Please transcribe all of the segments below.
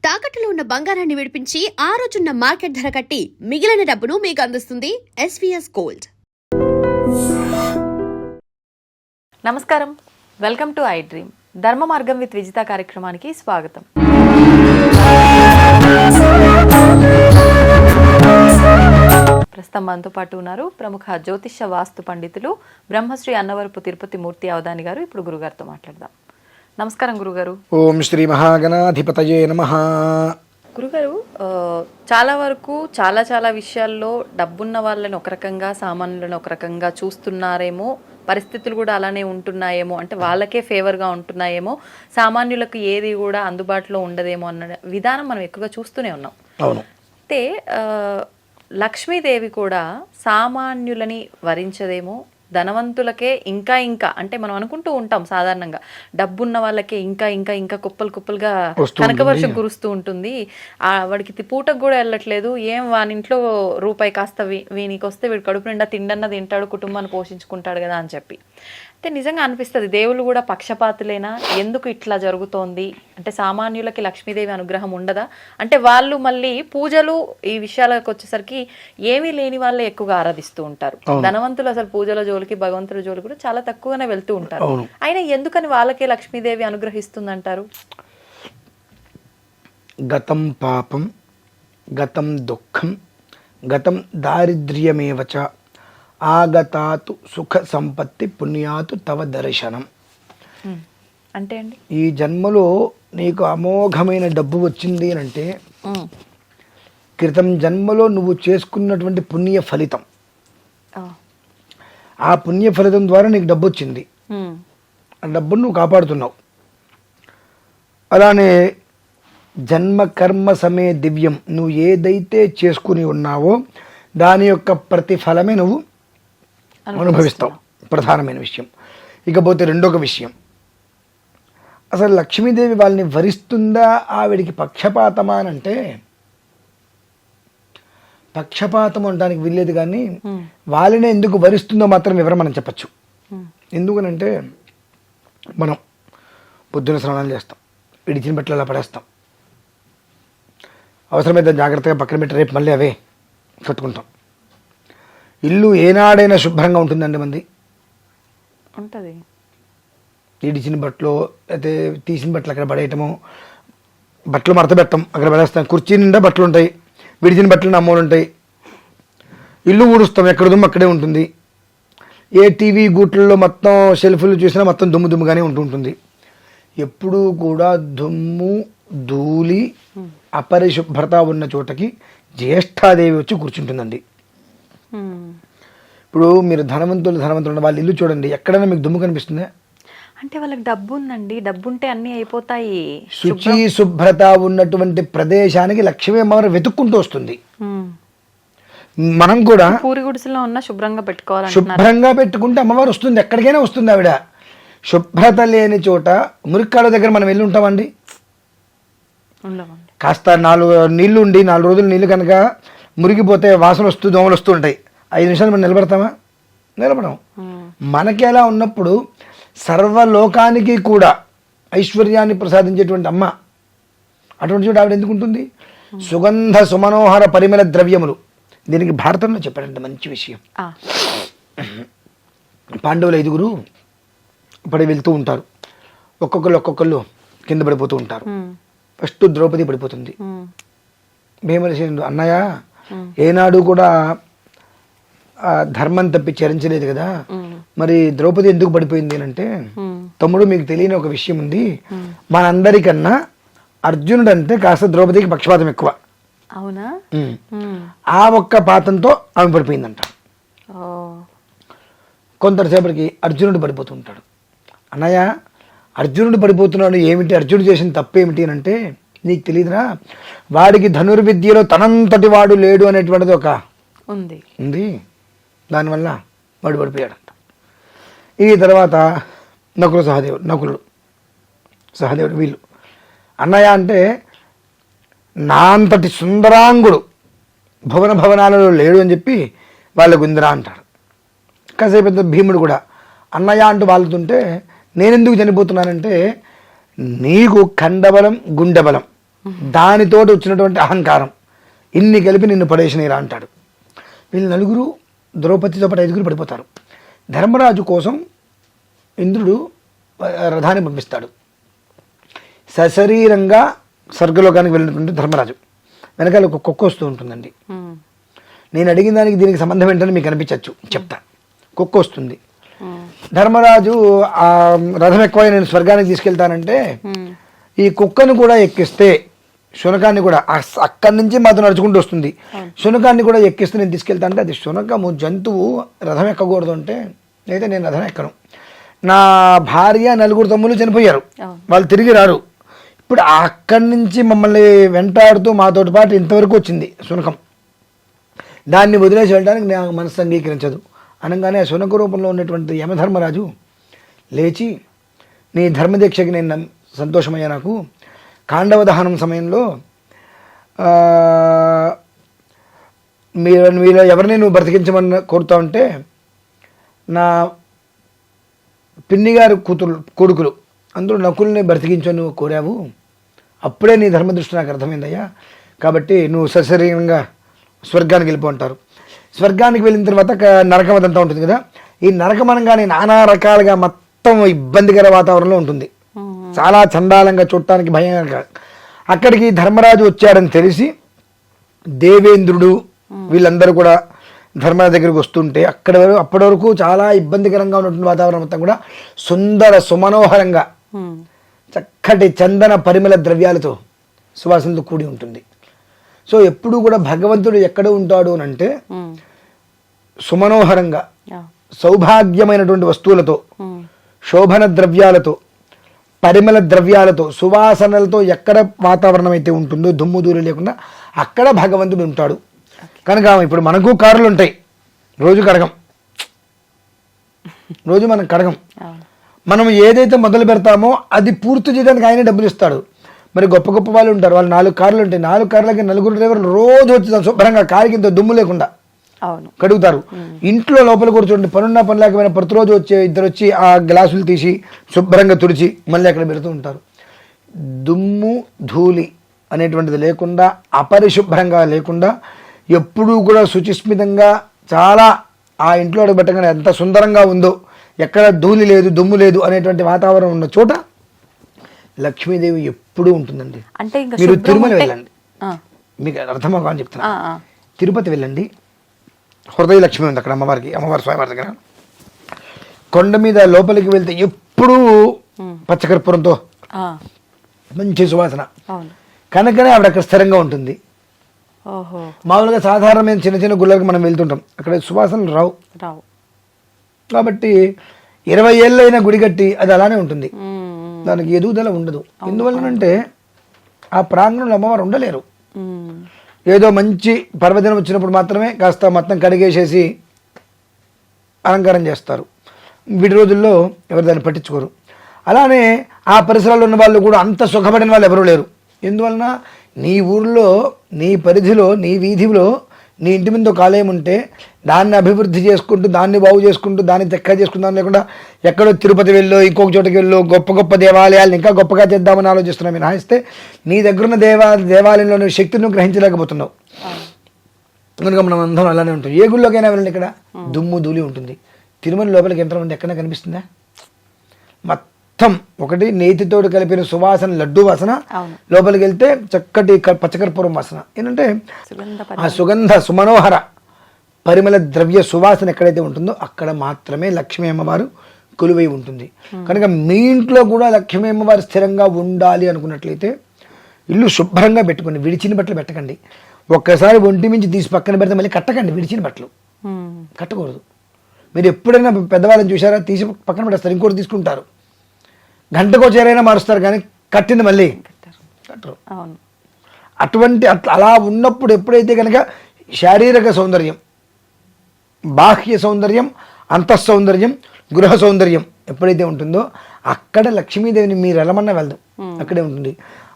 తాకట్టులో ఉన్న బంగారాన్ని విడిపించి ఆ రోజున్న మార్కెట్ ధర కట్టి మిగిలిన డబ్బును మీకు అందిస్తుంది ఎస్వీఎస్ గోల్డ్. నమస్కారం, వెల్కమ్ టు ఐ డ్రీమ్. ధర్మ మార్గం విత్ విజిత కార్యక్రమానికి స్వాగతం. ప్రస్తుతం మనతో పాటు ఉన్నారు ప్రముఖ జ్యోతిష వాస్తు పండితులు బ్రహ్మశ్రీ అన్నవరపు తిరుపతి మూర్తి అవధాని గారు. ఇప్పుడు గురుగారితో మాట్లాడదాం. నమస్కారం గురుగారు. ఓం శ్రీ మహాగణాధిపతయే నమః. గురుగారు, చాలా వరకు చాలా విషయాల్లో డబ్బున్న వాళ్ళని ఒక రకంగా, సామాన్యులను ఒక రకంగా చూస్తున్నారేమో, పరిస్థితులు కూడా అలానే ఉంటున్నాయేమో, అంటే వాళ్ళకే ఫేవర్గా ఉంటున్నాయేమో, సామాన్యులకు ఏది కూడా అందుబాటులో ఉండదేమో అన్న విధానం మనం ఎక్కువగా చూస్తూనే ఉన్నాం. అవును. అయితే లక్ష్మీదేవి కూడా సామాన్యులని వరించదేమో, ధనవంతులకే ఇంకా అంటే మనం అనుకుంటూ ఉంటాం సాధారణంగా, డబ్బున్న వాళ్ళకే ఇంకా కుప్పలుగా కనకవర్షం కురుస్తూ ఉంటుంది. వాడికి పూటకు కూడా వెళ్ళట్లేదు, ఏం వానింట్లో రూపాయి కాస్త వీనికి వస్తే వీడు కడుపు నిండా తిండన్న తింటాడు, కుటుంబాన్ని పోషించుకుంటాడు కదా అని చెప్పి. అంటే నిజంగా అనిపిస్తుంది, దేవుళ్ళు కూడా పక్షపాతులేనా, ఎందుకు ఇట్లా జరుగుతోంది, అంటే సామాన్యులకి లక్ష్మీదేవి అనుగ్రహం ఉండదా, అంటే వాళ్ళు మళ్ళీ పూజలు ఈ విషయాలకు వచ్చేసరికి ఏమీ లేని వాళ్ళే ఎక్కువగా ఆరాధిస్తూ ఉంటారు. ధనవంతులు అసలు పూజల జోలికి, భగవంతుల జోలికి కూడా చాలా తక్కువగానే వెళ్తూ ఉంటారు. అయినా ఎందుకని వాళ్ళకే లక్ష్మీదేవి అనుగ్రహిస్తుందంటారు? గతం పాపం, గతం దుఃఖం, గతం దారిద్ర్యమేవచ, ఆగతాతు సుఖ సంపత్తి పుణ్యాతు తవ దర్శనం. అంటే అండి, ఈ జన్మలో నీకు అమోఘమైన డబ్బు వచ్చింది అంటే క్రితం జన్మలో నువ్వు చేసుకున్నటువంటి పుణ్య ఫలితం. ఆ పుణ్య ఫలితం ద్వారా నీకు డబ్బు వచ్చింది, ఆ డబ్బును నువ్వు కాపాడుతున్నావు. అలానే జన్మ కర్మ సమే దివ్యం, నువ్వు ఏదైతే చేసుకుని ఉన్నావో దాని యొక్క ప్రతిఫలమే నువ్వు అనుభవిస్తావు. ప్రధానమైన విషయం. ఇకపోతే రెండొక విషయం, అసలు లక్ష్మీదేవి వాళ్ళని వరిస్తుందా, ఆవిడికి పక్షపాతమా అని అంటే పక్షపాతం అనడానికి వీల్లేదు, కానీ వాళ్ళనే ఎందుకు వరిస్తుందో మాత్రం వివరం మనం చెప్పచ్చు. ఎందుకనంటే మనం పొద్దున్న స్నానాలు చేస్తాం, విడిచిన బట్టలు అలా పడేస్తాం, అవసరమైతే జాగ్రత్తగా పక్కన పెట్టి రేపు మళ్ళీ అవే కట్టుకుంటాం. ఇల్లు ఏనాడైనా శుభ్రంగా ఉంటుందండి మంది? ఉంటుంది. ఇడిచిన బట్టలు అయితే తీసిన బట్టలు అక్కడ పడేయటము, బట్టలు మడత పెట్టం అక్కడ పడేస్తాం, కుర్చీ నిండా బట్టలు ఉంటాయి, విడిచిన బట్టలు నమ్మోలు ఉంటాయి, ఇల్లు ఊడుస్తాం ఎక్కడ దుమ్ము అక్కడే ఉంటుంది, ఏ టీవీ గూట్లలో మొత్తం షెల్ఫ్లు చూసినా మొత్తం దుమ్ముగానే ఉంటుంది. ఎప్పుడూ కూడా దుమ్ము ధూళి అపరిశుభ్రత ఉన్న చోటకి జ్యేష్ఠాదేవి వచ్చి కూర్చుంటుందండి. ఇప్పుడు మీరు ధనవంతులు వాళ్ళ ఇల్లు చూడండి, ఎక్కడైనా మీకు దుమ్ము కనిపిస్తుందా? అంటే వాళ్ళకి డబ్బు ఉందండి, డబ్బు ఉంటే అన్ని అయిపోతాయి. శుచి శుభ్రత ఉన్నటువంటి ప్రదేశానికి లక్ష్మీ అమ్మవారు వెతుక్కుంటూ వస్తుంది. మనం కూడా పూరి గుడిసెలో ఉన్న శుభ్రంగా పెట్టుకోవాలి, శుభ్రంగా పెట్టుకుంటే అమ్మవారు వస్తుంది, ఎక్కడికైనా వస్తుంది ఆవిడ. శుభ్రత లేని చోట మురికాల దగ్గర మనం వెళ్ళి ఉంటామండి? కాస్త 4 నీళ్లు ఉండి 4 రోజులు నీళ్ళు కనుక మురిగిపోతే వాసన వస్తూ దోమలు వస్తూ ఉంటాయి, 5 నిమిషాలు మనం నిలబడతామా? నిలబడం. మనకి ఎలా ఉన్నప్పుడు సర్వలోకానికి కూడా ఐశ్వర్యాన్ని ప్రసాదించేటువంటి అమ్మ, అటువంటి చోట ఆవిడ ఎందుకు ఉంటుంది? సుగంధ సుమనోహర పరిమళ ద్రవ్యములు. దీనికి భారతంలో చెప్పారంటే మంచి విషయం. పాండవులు 5 పడి వెళ్తూ ఉంటారు, ఒక్కొక్కళ్ళు కింద పడిపోతూ ఉంటారు. ఫస్ట్ ద్రౌపది పడిపోతుంది. భీమసేనుడు, అన్నయ్య ఏనాడు కూడా ధర్మం తప్పి చరించలేదు కదా, మరి ద్రౌపది ఎందుకు పడిపోయింది అంటే, తమ్ముడు మీకు తెలియని ఒక విషయం ఉంది, మనందరికన్నా అర్జునుడు అంటే కాస్త ద్రౌపదికి పక్షపాతం ఎక్కువ. అవునా? ఆ ఒక్క పాతంతో ఆమె పడిపోయిందంట. కొంతసేపటికి అర్జునుడు పడిపోతుంటాడు. అన్నయ్య అర్జునుడు పడిపోతున్నాడు ఏమిటి, అర్జునుడు చేసిన తప్పేమిటి అని అంటే, నీకు తెలియదురా, వాడికి ధనుర్విద్యలో తనంతటి వాడు లేడు అనేటువంటిది ఒక ఉంది, దానివల్ల వాడు పడిపోయాడంట. ఈ తర్వాత నకులుడు సహదేవుడు వీళ్ళు, అన్నయ్య అంటే నా అంతటి సుందరాంగుడు భవనాలలో లేడు అని చెప్పి వాళ్ళ గుందిరా అంటాడు. కాసేపు భీముడు కూడా అన్నయ్య అంటూ వాళ్ళతుంటే, నేనెందుకు చనిపోతున్నానంటే నీకు ఖండబలం గుండెబలం దానితోటి వచ్చినటువంటి అహంకారం, ఇన్ని కలిపి నిన్ను పడేసినరా అంటాడు. వీళ్ళు నలుగురు ద్రౌపదితో పాటు 5 పడిపోతారు. ధర్మరాజు కోసం ఇంద్రుడు రథాన్ని పంపిస్తాడు. సశరీరంగా స్వర్గలోకానికి వెళ్ళినటువంటి ధర్మరాజు వెనకాల ఒక కుక్క వస్తూ ఉంటుందండి. నేను అడిగిన దానికి దీనికి సంబంధం ఏంటని మీకు అనిపించవచ్చు, చెప్తా. కుక్క వస్తుంది. ధర్మరాజు ఆ రథం ఎక్కువ నేను స్వర్గానికి తీసుకెళ్తానంటే ఈ కుక్కను కూడా ఎక్కిస్తే శునకాన్ని కూడా అక్కడి నుంచి మాతో నడుచుకుంటూ వస్తుంది, శునకాన్ని కూడా ఎక్కిస్తే నేను తీసుకెళ్తా అంటే అది శునకము జంతువు రథం ఎక్కకూడదు అంటే అయితే నేను రథం ఎక్కను. నా భార్య 4 తమ్ముళ్ళు చనిపోయారు, వాళ్ళు తిరిగి రారు. ఇప్పుడు అక్కడి నుంచి మమ్మల్ని వెంటాడుతూ మాతోటి పాటు ఇంతవరకు వచ్చింది శునకం, దాన్ని వదిలేసి వెళ్ళడానికి నా మనసు అంగీకరించదు అనగానే ఆ శునక రూపంలో ఉన్నటువంటి యమధర్మరాజు లేచి, నీ ధర్మదీక్షకి నేను సంతోషమయ్యా, నాకు కాండవ దహనం సమయంలో మీలో ఎవరిని నువ్వు బ్రతికించమని కోరుతా ఉంటే నా పిన్ని గారు కొడుకులు అందులో నకుల్ని బ్రతికించని నువ్వు కోరావు, అప్పుడే నీ ధర్మదృష్టి నాకు అర్థమైందయ్యా, కాబట్టి నువ్వు సశరీరంగా స్వర్గానికి వెళ్ళిపోంటారు. స్వర్గానికి వెళ్ళిన తర్వాత నరకం అదంతా ఉంటుంది కదా, ఈ నరకం అనగానే నానా రకాలుగా మొత్తం ఇబ్బందికర వాతావరణంలో ఉంటుంది, చాలా చండాలంగా చూడటానికి భయంగా. అక్కడికి ధర్మరాజు వచ్చాడని తెలిసి దేవేంద్రుడు వీళ్ళందరూ కూడా ధర్మరాజు దగ్గరికి వస్తుంటే అప్పటి వరకు చాలా ఇబ్బందికరంగా ఉన్నటువంటి వాతావరణం మొత్తం కూడా సుందర సుమనోహరంగా చక్కటి చందన పరిమళ ద్రవ్యాలతో సువాసనతో కూడి ఉంటుంది. సో ఎప్పుడు కూడా భగవంతుడు ఎక్కడ ఉంటాడు అని అంటే సుమనోహరంగా సౌభాగ్యమైనటువంటి వస్తువులతో, శోభన ద్రవ్యాలతో, పరిమళ ద్రవ్యాలతో, సువాసనలతో ఎక్కడ వాతావరణం అయితే ఉంటుందో దుమ్ము దూరి లేకుండా అక్కడ భగవంతుడు ఉంటాడు. కనుక ఇప్పుడు మనకు కారులు ఉంటాయి, రోజు కడగం, రోజు మనం కడగం. మనం ఏదైతే మొదలు పెడతామో అది పూర్తి చేయడానికి ఆయనే డబ్బులు ఇస్తాడు. మరి గొప్ప గొప్ప వాళ్ళు ఉంటారు, వాళ్ళు 4 కార్లు ఉంటాయి, 4 కార్లకి 4 డ్రైవర్లు రోజు వచ్చి శుభ్రంగా కారుకి ఇంత దుమ్ము లేకుండా కడుగుతారు. ఇంట్లో లోపల కూర్చోండి, పనున్నా పని లేకపోయినా ప్రతిరోజు వచ్చే 2 వచ్చి ఆ గ్లాసులు తీసి శుభ్రంగా తుడిచి మళ్ళీ అక్కడ పెడుతూ ఉంటారు. దుమ్ము ధూళి అనేటువంటిది లేకుండా, అపరిశుభ్రంగా లేకుండా, ఎప్పుడూ కూడా శుచిస్మితంగా చాలా ఆ ఇంట్లో అడుగుపెట్టగానే ఎంత సుందరంగా ఉందో, ఎక్కడ ధూళి లేదు దుమ్ము లేదు అనేటువంటి వాతావరణం ఉన్న చోట లక్ష్మీదేవి ఎప్పుడూ ఉంటుందండి. అంటే మీరు తిరుమల వెళ్ళండి, మీకు అర్థమవుగా అని చెప్తున్నా. తిరుపతి వెళ్ళండి, హృదయ లక్ష్మి ఉంది అక్కడ అమ్మవారి స్వామివారి దగ్గర. కొండ మీద లోపలికి వెళ్తే ఎప్పుడూ పచ్చకర్పూరంతో మంచి సువాసన, కనుకనే ఆవిడ అక్కడ స్థిరంగా ఉంటుంది. మామూలుగా సాధారణమైన చిన్న చిన్న గుళ్ళకి మనం వెళ్తుంటాం, అక్కడ సువాసనలు రావు. కాబట్టి 20 ఏళ్ళైనా గుడి కట్టి అది అలానే ఉంటుంది, దానికి ఎదుగుదల ఉండదు. ఎందువల్లనంటే ఆ ప్రాంగణంలో అమ్మవారు ఉండలేరు. ఏదో మంచి పర్వదినం వచ్చినప్పుడు మాత్రమే కాస్త మొత్తం కడిగేసేసి అలంకారం చేస్తారు. వీటి రోజుల్లో ఎవరు దాన్ని పట్టించుకోరు. అలానే ఆ పరిసరాల్లో ఉన్న వాళ్ళు కూడా అంత సుఖపడిన వాళ్ళు ఎవరూ లేరు. ఎందువలన నీ ఊర్లో, నీ పరిధిలో, నీ వీధిలో, నీ ఇంటి మీద ఒక ఆలయం ఉంటే దాన్ని అభివృద్ధి చేసుకుంటూ, దాన్ని బాగు చేసుకుంటూ, దాన్ని చక్కగా చేసుకుందాం లేకుండా ఎక్కడో తిరుపతి వెళ్ళో ఇంకొక చోటకి వెళ్ళో గొప్ప గొప్ప దేవాలయాలను ఇంకా గొప్పగా చేద్దామని ఆలోచిస్తున్నావు. మినహాయిస్తే నీ దగ్గరున్న దేవాలయంలో శక్తిని గ్రహించలేకపోతున్నావు. కనుక మనం అందరం అలానే ఉంటాం. ఏ గుళ్ళోకైనా వెళ్ళండి, ఇక్కడ దుమ్ము ధూళి ఉంటుంది. తిరుమల లోపలికి ఎంతమంది ఎక్కడైనా కనిపిస్తుందా? మొత్తం ఒకటి నేతితోటి కలిపిన సువాసన లడ్డు వాసన, లోపలికి వెళ్తే చక్కటి పచ్చకర్పూరం వాసన. ఏంటంటే ఆ సుగంధ సుమనోహర పరిమళ ద్రవ్య సువాసన ఎక్కడైతే ఉంటుందో అక్కడ మాత్రమే లక్ష్మీ అమ్మవారు కొలువై ఉంటుంది. కనుక మీ ఇంట్లో కూడా లక్ష్మీ అమ్మవారు స్థిరంగా ఉండాలి అనుకున్నట్లయితే ఇల్లు శుభ్రంగా పెట్టుకోండి, విడిచిన బట్టలు పెట్టకండి. ఒక్కసారి ఒంటి మించి తీసి పక్కన పెడితే మళ్ళీ కట్టకండి. విడిచిన బట్టలు కట్టకూడదు. మీరు ఎప్పుడైనా పెద్దవాళ్ళని చూసారా, తీసి పక్కన పెట్టేస్తారు, ఇంకోటి తీసుకుంటారు, గంటకో చేరైనా మారుస్తారు, కానీ కట్టింది మళ్ళీ కట్టరు. అటువంటి అలా ఉన్నప్పుడు ఎప్పుడైతే కనుక శారీరక సౌందర్యం, బాహ్య సౌందర్యం, అంతఃసౌందర్యం, గృహ సౌందర్యం ఎప్పుడైతే ఉంటుందో అక్కడ లక్ష్మీదేవిని మీరు ఎలమన్నా వెళ్దాం, అక్కడే ఉంటుంది.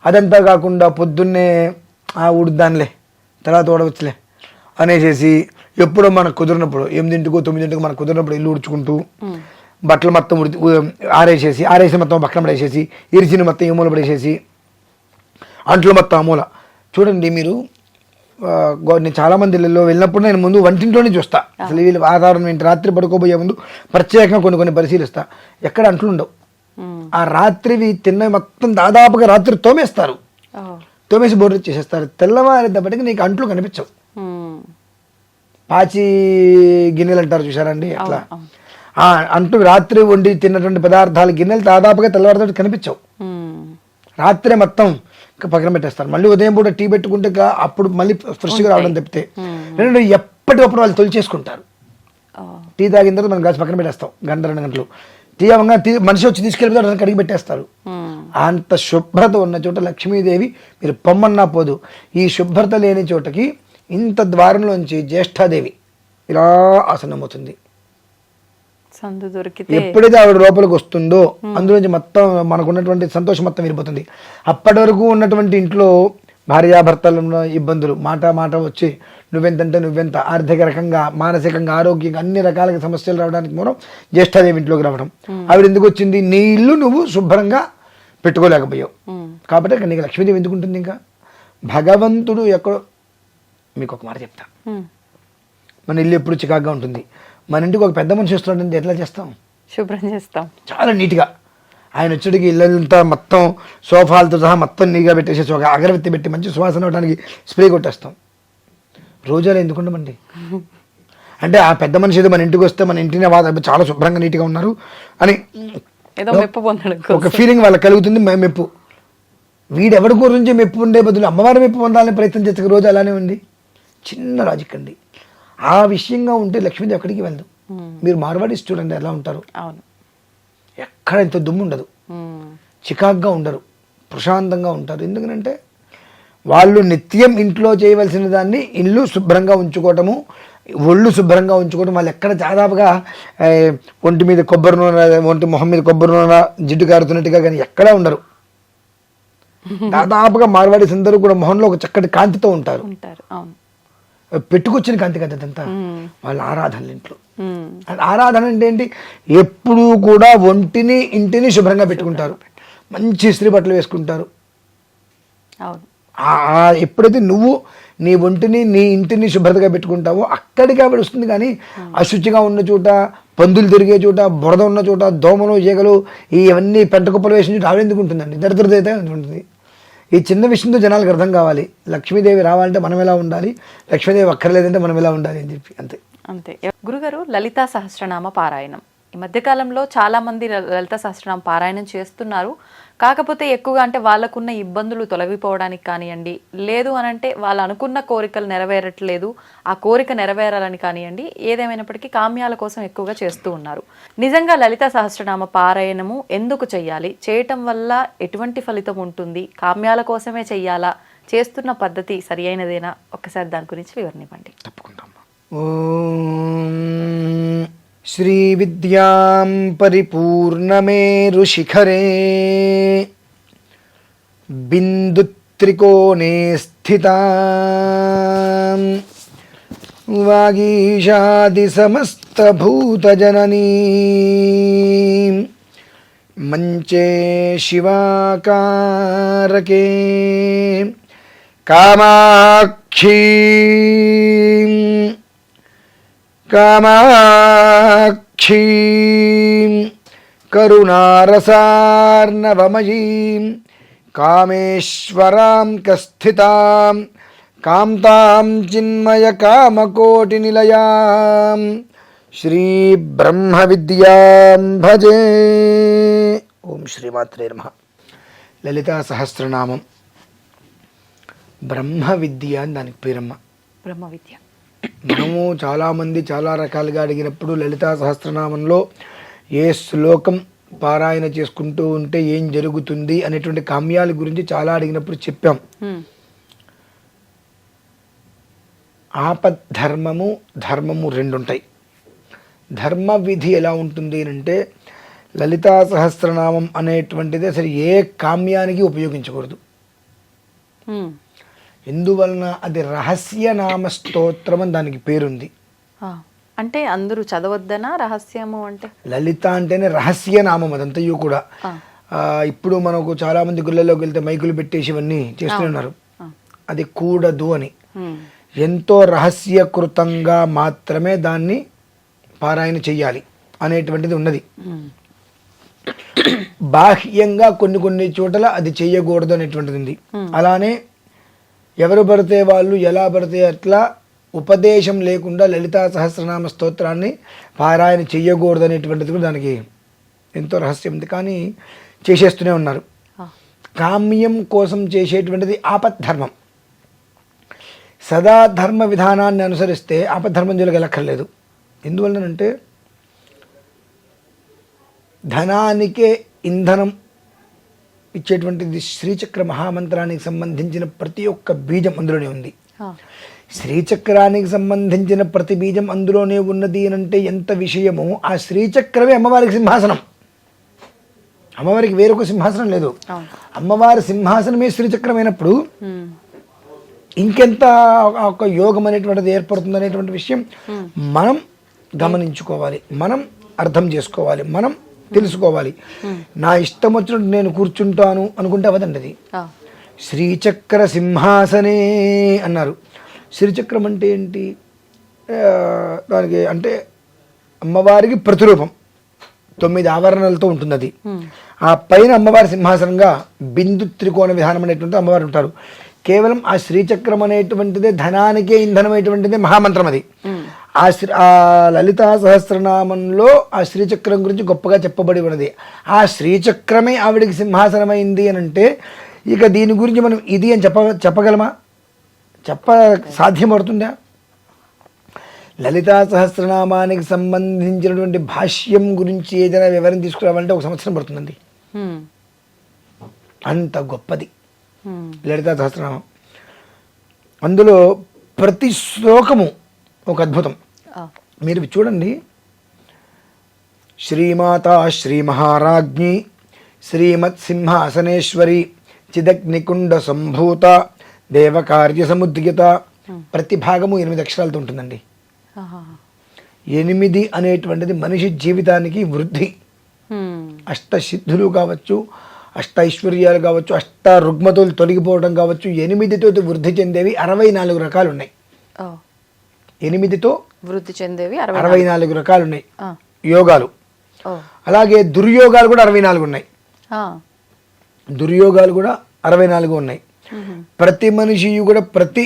అదంతా కాకుండా పొద్దున్నే ఉడుద్దానులే తర్వాత ఓడవచ్చులే అనేసి ఎప్పుడో మనకు కుదిరినప్పుడు 8 9 మనకు కుదిరినప్పుడు ఇల్లు ఉడుచుకుంటూ బట్టలు మొత్తం ఆరేసి మొత్తం పక్కన పడేసేసి, ఇరిచిన మొత్తం ఏమూలు పడేసేసి అంట్లు మొత్తం అమూల. చూడండి మీరు నేను చాలా మంది ఇళ్ళలో వెళ్ళినప్పుడు నేను ముందు వంటింట్లోనే చూస్తా. అసలు వీళ్ళు వాతావరణం ఏంటి, రాత్రి పడుకోబోయే ముందు ప్రత్యేకంగా కొన్ని పరిశీలిస్తా. ఎక్కడ అంట్లు ఉండవు. ఆ రాత్రివి తిన్న మొత్తం దాదాపుగా రాత్రి తోమేస్తారు, తోమేసి బోర్డు చేసేస్తారు. తెల్లవారేటప్పటికి నీకు అంట్లు కనిపించవు. పాచి గిన్నెలు అంటారు చూసారండి, అట్లా అంటూ రాత్రి వండి తిన్నటువంటి పదార్థాలు గిన్నెలు దాదాపుగా తెల్లవారితో కనిపించవు. రాత్రే మొత్తం పక్కన పెట్టేస్తారు. మళ్ళీ ఉదయం పూట టీ పెట్టుకుంటే అప్పుడు మళ్ళీ ఫ్రెష్గా రావడం తప్పితే ఎప్పటికప్పుడు వాళ్ళు తొలిచేసుకుంటారు. టీ తాగిన తర్వాత మనం గ్లాస్ పక్కన పెట్టేస్తాం, గంట 2 గంటలు. టీ అవ్వగా మనిషి వచ్చి తీసుకెళ్ళిపోతే కడిగి పెట్టేస్తారు. అంత శుభ్రత ఉన్న చోట లక్ష్మీదేవి మీరు పొమ్మన్నా పోదు. ఈ శుభ్రత లేని చోటకి ఇంత ద్వారంలోంచి జ్యేష్ఠాదేవి ఇలా ఆసనమవుతుంది. ఎప్పుడైతే ఆవిడ లోపలికి వస్తుందో అందులోంచి మొత్తం మనకున్నటువంటి సంతోషం మొత్తం వెళ్ళిపోతుంది. అప్పటి వరకు ఉన్నటువంటి ఇంట్లో భార్యాభర్తల ఇబ్బందులు మాట వచ్చి నువ్వెంతంటే నువ్వెంత, ఆర్థిక రకంగా మానసికంగా ఆరోగ్యంగా అన్ని రకాల సమస్యలు రావడానికి మూలం జ్యేష్ఠాదేవి ఇంట్లోకి రావడం. ఆవిడ ఎందుకు వచ్చింది, నీ ఇల్లు నువ్వు శుభ్రంగా పెట్టుకోలేకపోయావు కాబట్టి నీకు లక్ష్మీదేవి ఎందుకు ఉంటుంది. ఇంకా భగవంతుడు ఎక్కడో, మీకు ఒక మాట చెప్తా, మన ఇల్లు ఎప్పుడు చికాగ్గా ఉంటుంది. మన ఇంటికి ఒక పెద్ద మనిషి వస్తున్నాడంటే ఎట్లా చేస్తాం, శుభ్రం చేస్తాం చాలా నీట్గా. ఆయన వచ్చేటికి ఇల్లంతా మొత్తం సోఫాలతో సహా మొత్తం నీట్గా పెట్టేసేసి ఒక అగరబత్తి పెట్టి మంచి సువాసన అవడానికి స్ప్రే కొట్టేస్తాం. రోజాలు ఎందుకు ఉండమండి? అంటే ఆ పెద్ద మనిషి ఏదో మన ఇంటికి వస్తే మన ఇంటిని చాలా శుభ్రంగా నీట్గా ఉన్నారు అని ఒక ఫీలింగ్ వాళ్ళకి కలుగుతుంది, మెప్పు. వీడెవడి గురించి మెప్పు ఉండే బదులు అమ్మవారి మెప్పు పొందాలని ప్రయత్నం చేస్తే రోజు అలానే ఉంది. చిన్న లాజిక్ అండి. ఆ విషయంగా ఉంటే లక్ష్మీదేవి ఎక్కడికి వెళ్దు. మీరు మార్వాడీస్ చూడండి ఎలా ఉంటారు, ఎక్కడ ఇంత దుమ్ము ఉండదు, చికాగ్గా ఉండరు, ప్రశాంతంగా ఉంటారు. ఎందుకంటే వాళ్ళు నిత్యం ఇంట్లో చేయవలసిన దాన్ని ఇల్లు శుభ్రంగా ఉంచుకోవటము, ఒళ్ళు శుభ్రంగా ఉంచుకోవటం. వాళ్ళు ఎక్కడ దాదాపుగా ఒంటి మీద కొబ్బరి నూనె, ఒంటి మొహం మీద కొబ్బరి నూనె జిడ్డు కారుతున్నట్టుగా కానీ ఎక్కడా ఉండరు. దాదాపుగా మార్వాడీస్ అందరూ కూడా మొహంలో ఒక చక్కటి కాంతితో ఉంటారు. పెట్టుకొచ్చిన కాంతి కదా అదంతా. వాళ్ళ ఆరాధనలు ఇంట్లో. ఆరాధన అంటే ఏంటి, ఎప్పుడూ కూడా ఒంటిని ఇంటిని శుభ్రంగా పెట్టుకుంటారు, మంచి ఇస్త్రీ బట్టలు వేసుకుంటారు. ఎప్పుడైతే నువ్వు నీ ఒంటిని నీ ఇంటిని శుభ్రతగా పెట్టుకుంటావో అక్కడికి ఆవిడ వస్తుంది. కానీ అశుచిగా ఉన్న చోట, పందులు తిరిగే చోట, బురద ఉన్న చోట, దోమలు ఈగలు ఇవన్నీ పెంట కుప్పలు వేసిన చోట ఆవిడ ఎందుకు ఉంటుందండి? దరిద్రత ఉంటుంది. ఈ చిన్న విషయంతో జనాలకు అర్థం కావాలి, లక్ష్మీదేవి రావాలంటే మనం ఎలా ఉండాలి, లక్ష్మీదేవి అక్కర్లేదంటే మనం ఎలా ఉండాలి అని చెప్పి. అంతే. గురుగారు, లలితా సహస్రనామ పారాయణం ఈ మధ్యకాలంలో చాలా మంది లలితా సహస్రనామ పారాయణం చేస్తున్నారు. కాకపోతే ఎక్కువగా అంటే వాళ్ళకున్న ఇబ్బందులు తొలగిపోవడానికి కానివ్వండి, లేదు అనంటే వాళ్ళు అనుకున్న కోరికలు నెరవేరట్లేదు, ఆ కోరిక నెరవేరాలని కానివ్వండి, ఏదేమైనప్పటికీ కామ్యాల కోసం ఎక్కువగా చేస్తూ ఉన్నారు. నిజంగా లలితా సహస్రనామ పారాయణము ఎందుకు చెయ్యాలి, చేయటం వల్ల ఎటువంటి ఫలితం ఉంటుంది, కామ్యాల కోసమే చెయ్యాలా, చేస్తున్న పద్ధతి సరి అయినదేనా, ఒక్కసారి దాని గురించి వివరణ ఇవ్వండి. తప్పకుండా. శ్రీ విద్యాం పరిపూర్ణమేరు శిఖరే బిందుత్రికోణే స్థితాం వాగీషాది సమస్తభూతజననీ మంచే శివాకారకే కామాక్షీ కామాక్షీం కరుణారసార్ణవమయీం కామేశ్వరాం కస్థితాం కాంతాం చిన్మయ కామకోటి నిలయాం శ్రీ బ్రహ్మ విద్యాం భజే. ఓం శ్రీమాత్రే నమః. లలితా సహస్రనామం బ్రహ్మ విద్య అని దానికి పేరమ్మ. బ్రహ్మ విద్య. మనము చాలామంది చాలా రకాలుగా అడిగినప్పుడు లలితా సహస్రనామంలో ఏ శ్లోకం పారాయణ చేసుకుంటూ ఉంటే ఏం జరుగుతుంది అనేటువంటి కామ్యాల గురించి చాలా అడిగినప్పుడు చెప్పాం. ఆపద్ధర్మము ధర్మము రెండు ఉంటాయి. ధర్మ విధి ఎలా ఉంటుంది అంటే లలితా సహస్రనామం అనేటువంటిది అసలు ఏ కామ్యానికి ఉపయోగించకూడదు. ఎందువలన అది రహస్యనామ స్తోత్రం అని దానికి పేరుంది. అంటే అందరూ చదవద్దనా రహస్యము? అంటే లలిత అంటేనే రహస్యనామం, అదంతయు కూడా ఇప్పుడు మనకు చాలా మంది గుళ్ళలోకి వెళ్తే మైకులు పెట్టేసి ఇవన్నీ చేస్తున్నారు. అది కూడదు అని ఎంతో రహస్యకృతంగా మాత్రమే దాన్ని పారాయణ చెయ్యాలి అనేటువంటిది ఉన్నది. బాహ్యంగా కొన్ని చోట్ల అది చెయ్యకూడదు అనేటువంటిది ఉంది. అలానే ఎవరు పడితే వాళ్ళు ఎలా పడితే అట్లా ఉపదేశం లేకుండా లలితా సహస్రనామ స్తోత్రాన్ని పారాయణ చెయ్యకూడదు అనేటువంటిది కూడా దానికి ఎంతో రహస్యం ఉంది. కానీ చేసేస్తూనే ఉన్నారు. కామ్యం కోసం చేసేటువంటిది ఆపద్ధర్మం. సదా ధర్మ విధానాన్ని అనుసరిస్తే ఆపద్ధర్మం జోలికి వెళ్ళక్కర్లేదు. ఎందువల్లనంటే ధనానికే ఇంధనం ఇచ్చేటువంటిది శ్రీచక్ర మహామంత్రానికి సంబంధించిన ప్రతి ఒక్క బీజం అందులోనే ఉంది. శ్రీచక్రానికి సంబంధించిన ప్రతి బీజం అందులోనే ఉన్నది అంటే ఎంత విషయమో, ఆ శ్రీచక్రమే అమ్మవారికి సింహాసనం. అమ్మవారికి వేరొక సింహాసనం లేదు. అమ్మవారి సింహాసనమే శ్రీచక్రమైనప్పుడు ఇంకెంత ఒక యోగం అనేటువంటిది ఏర్పడుతుంది అనేటువంటి విషయం మనం గమనించుకోవాలి, మనం అర్థం చేసుకోవాలి, మనం తెలుసుకోవాలి. నా ఇష్టం వచ్చినట్టు నేను కూర్చుంటాను అనుకుంటే అవదండి. అది శ్రీచక్ర సింహాసనే అన్నారు. శ్రీచక్రం అంటే ఏంటి? దానికి అంటే అమ్మవారికి ప్రతిరూపం. 9 ఆవరణలతో ఉంటుంది అది. ఆ పైన అమ్మవారి సింహాసనంగా బిందు త్రికోణ విధానం అనేటువంటి అమ్మవారు ఉంటారు. కేవలం ఆ శ్రీచక్రం అనేటువంటిదే ధనానికే ఇంధనమైనటువంటిదే మహామంత్రం. అది ఆ లలితా సహస్రనామంలో ఆ శ్రీచక్రం గురించి గొప్పగా చెప్పబడి ఉన్నది. ఆ శ్రీచక్రమే ఆవిడికి సింహాసనమైంది అని అంటే ఇక దీని గురించి మనం ఇది అని చెప్పగలమా? సాధ్యపడుతుందా? లలితా సహస్రనామానికి సంబంధించినటువంటి భాష్యం గురించి ఏదైనా వివరణ తీసుకురావాలంటే 1 సంవత్సరం పడుతుందండి. అంత గొప్పది లలితా సహస్రనామం. అందులో ప్రతి శ్లోకము ఒక అద్భుతం. మీరు చూడండి. శ్రీమాత శ్రీ మహారాజ్ఞి శ్రీమత్ సింహాసనేశ్వరి చిదగ్నికుండ సంభూత దేవకార్య సముద్రిత. ప్రతి భాగము 8 అక్షరాలతో ఉంటుందండి. 8 అనేటువంటిది మనిషి జీవితానికి వృద్ధి. అష్టసిద్ధులు కావచ్చు, అష్టైశ్వర్యాలు కావచ్చు, రుగ్మతులు తొలగిపోవడం కావచ్చు, 8తో వృద్ధి చెందేవి 64 రకాలు ఉన్నాయి. 8తో వృద్ధి చెందేవి 64 రకాలు ఉన్నాయి యోగాలు. అలాగే దుర్యోగాలు కూడా 64 ఉన్నాయి. దుర్యోగాలు కూడా 64 ఉన్నాయి. ప్రతి మనిషి కూడా ప్రతి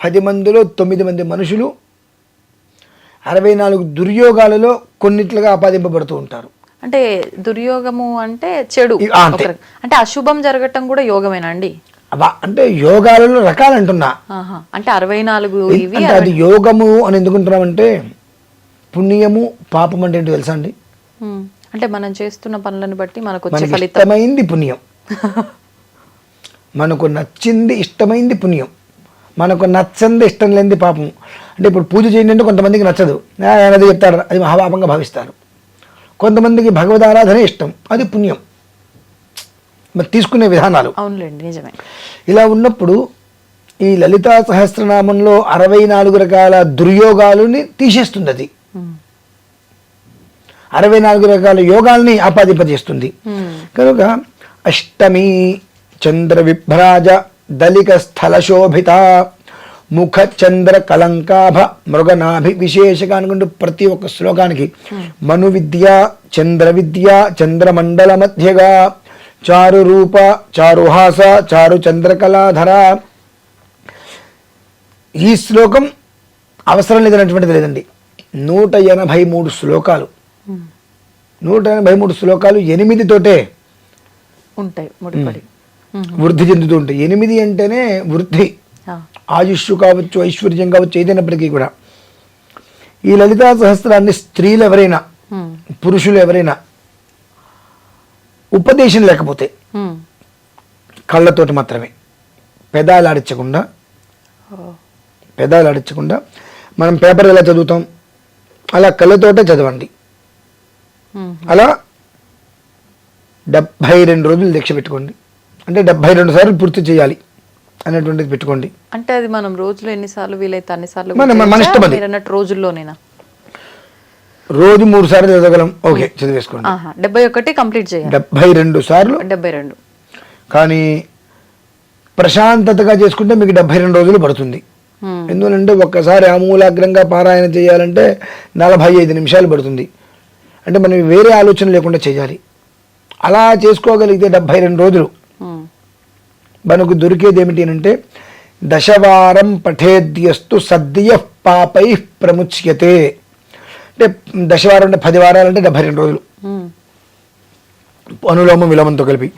10 మందిలో 9 మంది మనుషులు 64 దుర్యోగాలలో కొన్నిట్లుగా ఆపాదింపబడుతూ ఉంటారు. అంటే దుర్యోగము అంటే చెడు, అంటే అశుభం జరగటం కూడా యోగమేనా అండి? అంటే యోగాలలో రకాలు అంటున్నా. అంటే 64 ఇవి. అది యోగము అని ఎందుకుంటున్నామంటే పుణ్యము పాపం అంటే ఏంటో తెలుసా అండి? అంటే మనం చేస్తున్న పనులను బట్టి మనకు వచ్చే ఫలితం. ఇష్టమైంది పుణ్యం, మనకు నచ్చింది ఇష్టమైంది పుణ్యం, మనకు నచ్చంది ఇష్టం లేనిది పాపం. అంటే ఇప్పుడు పూజ చేయండి అంటే కొంతమందికి నచ్చదు, అది చెప్తారు, అది మహాపాపంగా భావిస్తారు. కొంతమందికి భగవదారాధనే ఇష్టం, అది పుణ్యం. మరి తీసుకునే విధానాలు. అవునులేండి, నిజమే. ఇలా ఉన్నప్పుడు ఈ లలితా సహస్రనామంలో 64 రకాల దుర్యోగాలని తీసేస్తుంది. అది 64 రకాల యోగాల్ని ఆపాదింపజేస్తుంది. కనుక అష్టమి చంద్ర విభ్రాజ దళిక స్థల శోభిత ముఖ చంద్ర కలంకాభ మృగనాభి విశేషగా అనుకుంటూ ప్రతి ఒక్క శ్లోకానికి మను విద్య చంద్ర విద్య చంద్రమండల మధ్యగా చారు రూప చారుహాస చారు చంద్రకళాధర. ఈ శ్లోకం అవసరం లేదన్నటువంటిది లేదండి. 183 శ్లోకాలు. 183 శ్లోకాలు 8 తోటే ఉంటాయి, ముడిపడి వృద్ధి చెందుతూ ఉంటాయి. 8 అంటేనే వృద్ధి. ఆయుష్ కావచ్చు, ఐశ్వర్యం కావచ్చు, ఏదైనప్పటికీ కూడా ఈ లలితా సహస్రాన్ని స్త్రీలు ఎవరైనా పురుషులు ఎవరైనా ఉపదేశం లేకపోతే కళ్ళతోటి మాత్రమే పెదాలు ఆడించకుండా మనం పేపర్ ఎలా చదువుతాం అలా కళ్ళతోటే చదవండి. అలా 72 రోజులు దీక్ష పెట్టుకోండి. అంటే 72 సార్లు పూర్తి చేయాలి అనేటువంటిది పెట్టుకోండి. అంటే అది మనం రోజులో ఎన్నిసార్లు వీలైతే అన్నిసార్లు మన ఇష్టం అది. రోజుల్లోనేనా? రోజు 3 సార్లు చదవగలం, ఓకే చదివేసుకోండి. 71 కంప్లీట్ చేయాలి. 72 సార్లు. 72. కానీ ప్రశాంతతగా చేసుకుంటే మీకు 72 రోజులు పడుతుంది. ఎందుకంటే ఒక్కసారి ఆమూలాగ్రంగా పారాయణ చేయాలంటే 45 నిమిషాలు పడుతుంది. అంటే మనం వేరే ఆలోచన లేకుండా చేయాలి. అలా చేసుకోగలిగితే 72 రోజులు మనకు దొరికేది ఏమిటి అంటే దశవారం పఠేద్యస్తు సద్య పాపై ప్రముచ్యతే. అంటే దశవారం అంటే 10 వారాలు అంటే 72 రోజులు అనులోమ విలోమంతో కలిపి.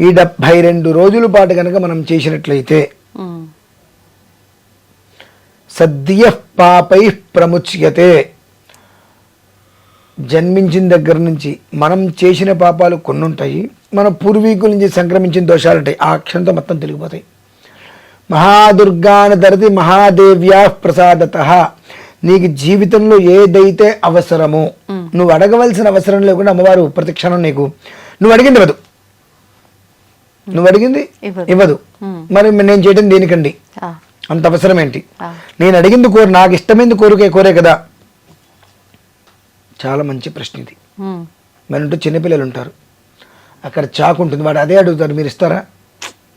ఈ 72 రోజుల పాటు కనుక మనం చేసినట్లయితే సద్య పాపై ప్రముచ్యతే. జన్మించిన దగ్గర నుంచి మనం చేసిన పాపాలు కొన్ని ఉంటాయి, మన పూర్వీకుల నుంచి సంక్రమించిన దోషాలు ఉంటాయి, ఆ క్షణంతో మొత్తం తిరిగిపోతాయి. మహాదుర్గాన దరతి మహాదేవ్యా ప్రసాదత. నీకు జీవితంలో ఏదైతే అవసరమో నువ్వు అడగవలసిన అవసరం లేకుండా అమ్మవారు ప్రతి క్షణం నీకు నువ్వు అడిగింది ఇవ్వదు, నువ్వు అడిగింది ఇవ్వదు. మరి నేను చేయడం దేనికండి, అంత అవసరం ఏంటి? నేను అడిగింది నాకు ఇష్టమైంది కోరే కదా. చాలా మంచి ప్రశ్న ఇది. మన ఇంట్లో చిన్నపిల్లలు ఉంటారు, అక్కడ చాకు ఉంటుంది, వాడు అదే అడుగుతారు, మీరు ఇస్తారా?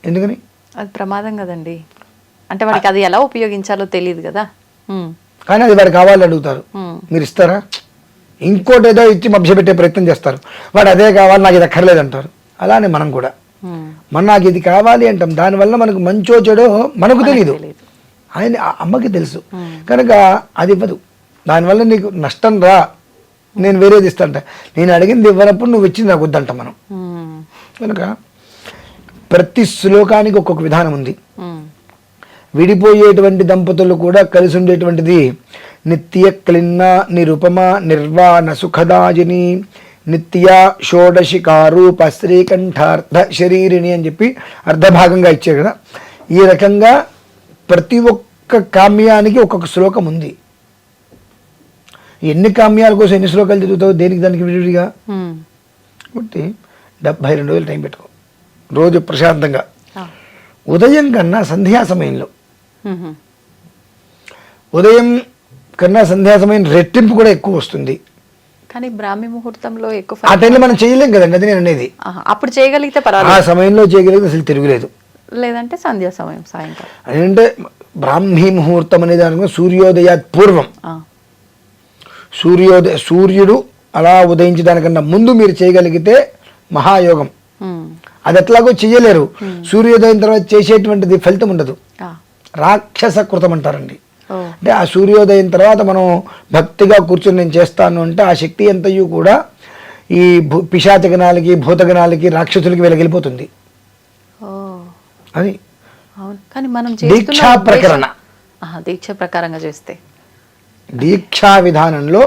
ఎందుకని? అది ప్రమాదం కదండి. అంటే వాడికి అది ఎలా ఉపయోగించాలో తెలియదు కదా. కానీ అది వాడు కావాలని అడుగుతారు, మీరు ఇస్తారా? ఇంకోటి ఏదో ఇచ్చి మభ్యపెట్టే ప్రయత్నం చేస్తారు, వాడు అదే కావాలి నాకు ఇది అక్కర్లేదు అంటారు. అలానే మనం కూడా నాకు ఇది కావాలి అంటాం, దానివల్ల మనకు మంచో చెడో మనకు తెలియదు, ఆయన అమ్మకి తెలుసు కనుక అది ఇవ్వదు. దానివల్ల నీకు నష్టం రా, నేను వేరేది ఇస్తాంట. నేను అడిగింది ఇవ్వనప్పుడు నువ్వు ఇచ్చింది నాకు వద్దంట మనం. కనుక ప్రతి శ్లోకానికి ఒక్కొక్క విధానం ఉంది. విడిపోయేటువంటి దంపతులు కూడా కలిసి ఉండేటువంటిది నిత్య క్లిన్న నిరుపమ నిర్వాణ సుఖదాజిని నిత్య షోడశికారూప శ్రీకంఠార్థ శరీరిణి అని చెప్పి అర్ధభాగంగా ఇచ్చారు కదా. ఈ రకంగా ప్రతి ఒక్క కామ్యానికి ఒక్కొక్క శ్లోకం ఉంది. ఎన్ని కామ్యాల కోసం ఎన్ని శ్లోకాలు చదువుతావు, దేనికి దానికి విడివిడిగా. కాబట్టి 72 రోజులు టైం పెట్టుకో, రోజు ప్రశాంతంగా. ఉదయం కన్నా సంధ్యా సమయంలో, ఉదయం కన్నా సంధ్యా సమయం రెట్టింపు కూడా ఎక్కువ వస్తుంది. కానీ బ్రాహ్మీ ముహూర్తంలో ఎక్కువ ఆ టైంలో మనం చేయలేం కదండి, అది నేను అనేది. అప్పుడు చేయగలిగితే ఆ సమయంలో చేయగలిగితే అసలు తిరుగులేదు. లేదంటే సంధ్యా సమయం సాయంకాలం. అంటే బ్రాహ్మీ ముహూర్తం అనేది అనుకున్న సూర్యోదయాత్ పూర్వం, సూర్యుడు అలా ఉదయించడానికన్నా ముందు మీరు చేయగలిగితే మహాయోగం. అది ఎట్లాగో చెయ్యలేరు, సూర్యోదయం తర్వాత చేసేటువంటిది ఫలితం ఉండదు, రాక్షస కృతం అంటారండి. అంటే ఆ సూర్యోదయం తర్వాత మనం భక్తిగా కూర్చొని నేను చేస్తాను అంటే ఆ శక్తి అంతయు కూడా ఈ పిశాచగణాలకి భూతగణాలకి రాక్షసులకి వెళ్ళిపోతుంది. అది కానీ మనం దీక్షా ప్రకరణ, దీక్ష ప్రకారంగా చేస్తే దీక్షా విధానంలో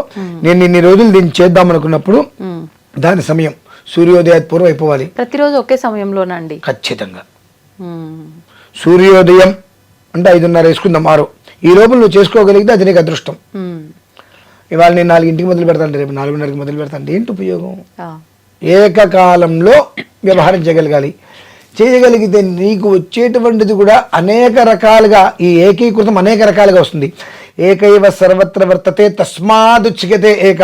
నేను ఇన్ని రోజులు దీన్ని చేద్దాం అనుకున్నప్పుడు దాని సమయం సూర్యోదయ పూర్వం అయిపోవాలి. ప్రతిరోజు ఒకే సమయంలోనండి? ఖచ్చితంగా. సూర్యోదయం అంటే 5:30 వేసుకుందాం, 6. ఈ లోపల నువ్వు చేసుకోగలిగితే అది నీకు అదృష్టం. ఇవాళ నేను 4ంటికి మొదలు పెడతాను, రేపు 4:30కి మొదలు పెడతాను, ఏంటి ఉపయోగం? ఏకకాలంలో వ్యవహారం చేయగలగాలి. చేయగలిగితే నీకు వచ్చేటువంటిది కూడా అనేక రకాలుగా, ఈ ఏకీకృతం అనేక రకాలుగా వస్తుంది. ఏకైవ సర్వత్ర వర్తతే తస్మాదుచ్యతే ఏక,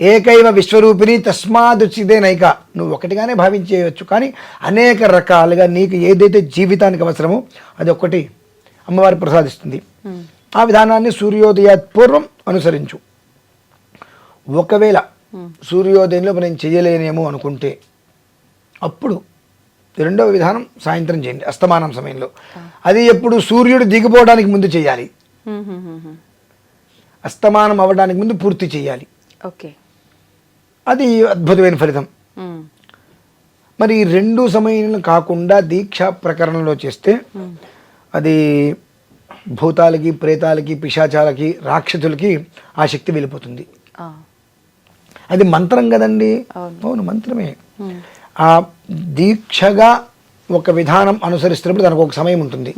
ఏకైవ విశ్వరూపిణి తస్మాదుచ్యతే నైక. నువ్వు ఒకటిగానే భావించేయవచ్చు, కానీ అనేక రకాలుగా నీకు ఏదైతే జీవితానికి అవసరమో అది ఒక్కటి అమ్మవారి ప్రసాదిస్తుంది. ఆ విధానాన్ని సూర్యోదయాత్ పూర్వం అనుసరించు. ఒకవేళ సూర్యోదయంలో మనం చేయలేనేమో అనుకుంటే అప్పుడు రెండవ విధానం సాయంత్రం చేయండి, అస్తమానం సమయంలో. అది ఎప్పుడు సూర్యుడు దిగిపోవడానికి ముందు చేయాలి, అస్తమానం అవ్వడానికి ముందు పూర్తి చేయాలి. ఓకే, అది అద్భుతమైన ఫలితం. మరి 2 సమయంలో కాకుండా దీక్షా ప్రకరణలో చేస్తే అది భూతాలకి ప్రేతాలకి పిశాచాలకి రాక్షసులకి ఆ శక్తి వెళ్ళిపోతుంది. అది మంత్రం కదండి. అవును, మంత్రమే. ఆ దీక్షగా ఒక విధానం అనుసరిస్తున్నప్పుడు దానికి ఒక సమయం ఉంటుంది.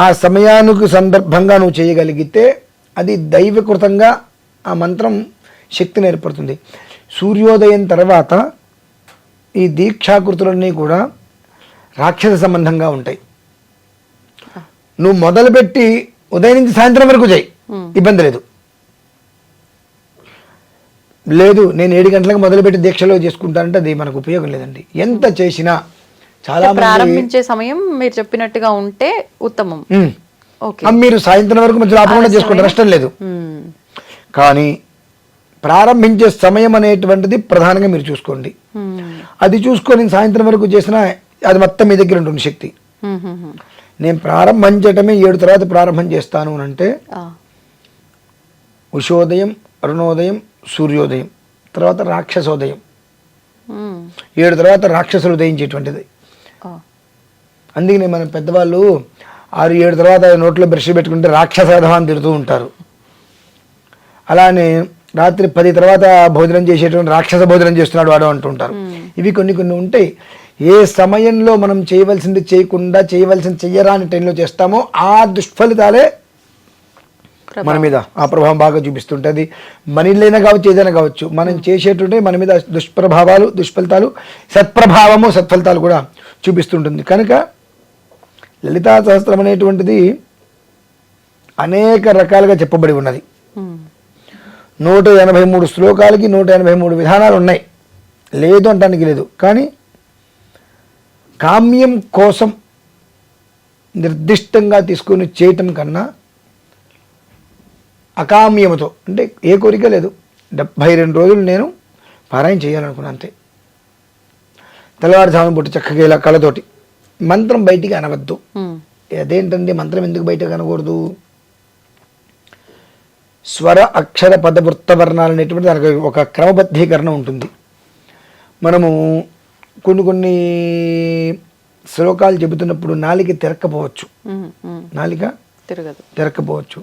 ఆ సమయానికి సందర్భంగా నువ్వు చేయగలిగితే అది దైవకృతంగా ఆ మంత్రం శక్తిని ఏర్పడుతుంది. సూర్యోదయం తర్వాత ఈ దీక్షాకృతులన్నీ కూడా రాక్షస సంబంధంగా ఉంటాయి. నువ్వు మొదలుపెట్టి ఉదయం నుంచి సాయంత్రం వరకు చేయి, ఇబ్బంది లేదు. లేదు నేను 7 గంటలకు మొదలుపెట్టి దీక్షలో చేసుకుంటానంటే అది మనకు ఉపయోగం లేదండి. ఎంత చేసినా చాలా మంది ప్రారంభించే సమయం మీరు చెప్పినట్టుగా ఉంటే ఉత్తమం. ఓకే. మీరు సాయంత్రం వరకు మధ్యలో ఆపకుండా చేసుకుంటారు, నష్టం లేదు. కానీ ప్రారంభించే సమయం అనేటువంటిది ప్రధానంగా మీరు చూసుకోండి. అది చూసుకొని సాయంత్రం వరకు చేసినా అది మొత్తం మీ దగ్గర ఉంటుంది శక్తి. నేను ప్రారంభించటమే 7 తర్వాత ప్రారంభం చేస్తాను అని అంటే ఉషోదయం, అరుణోదయం, సూర్యోదయం, తర్వాత రాక్షసోదయం, 7 తర్వాత రాక్షసులు ఉదయించేటువంటిది. అందుకనే మన పెద్దవాళ్ళు 6-7 తర్వాత నోట్లో బ్రష్ పెట్టుకుంటే రాక్షసధం అని తిడుతూ ఉంటారు. అలానే రాత్రి 10 తర్వాత భోజనం చేసేటువంటి రాక్షస భోజనం చేస్తున్నాడు వాడు అంటుంటారు. ఇవి కొన్ని కొన్ని ఉంటాయి. ఏ సమయంలో మనం చేయవలసింది చేయకుండా చేయవలసింది చెయ్యరాని టైంలో చేస్తామో ఆ దుష్ఫలితాలే మన మీద ఆ ప్రభావం బాగా చూపిస్తుంటుంది. మనీలైనా కావచ్చు, ఏదైనా కావచ్చు, మనం చేసేటుంటే మన మీద దుష్ప్రభావాలు, దుష్ఫలితాలు, సత్ప్రభావము, సత్ఫలితాలు కూడా చూపిస్తుంటుంది. కనుక లలితా సహస్రం అనేటువంటిది అనేక రకాలుగా చెప్పబడి ఉన్నది. 183 శ్లోకాలకి 183 విధానాలు ఉన్నాయి, లేదు అంటానికి లేదు. కానీ కామ్యం కోసం నిర్దిష్టంగా తీసుకొని చేయటం కన్నా అకామ్యముతో, అంటే ఏ కోరిక లేదు, 72 రోజులు నేను పారాయణ చేయాలనుకున్నాను అంతే. తెల్లవారుజామున పుట్టి చక్కగా ఇలా కళ్ళతోటి మంత్రం బయటికి అనవద్దు. అదేంటండి మంత్రం ఎందుకు బయటకు అనకూడదు? స్వర అక్షర పద వృత్త వర్ణాలు అనేటువంటి దానికి ఒక క్రమబద్ధీకరణ ఉంటుంది. మనము కొన్ని శ్లోకాలు చెబుతున్నప్పుడు నాలిక తిరక్కపోవచ్చు, నాలిక తిరక్కపోవచ్చు.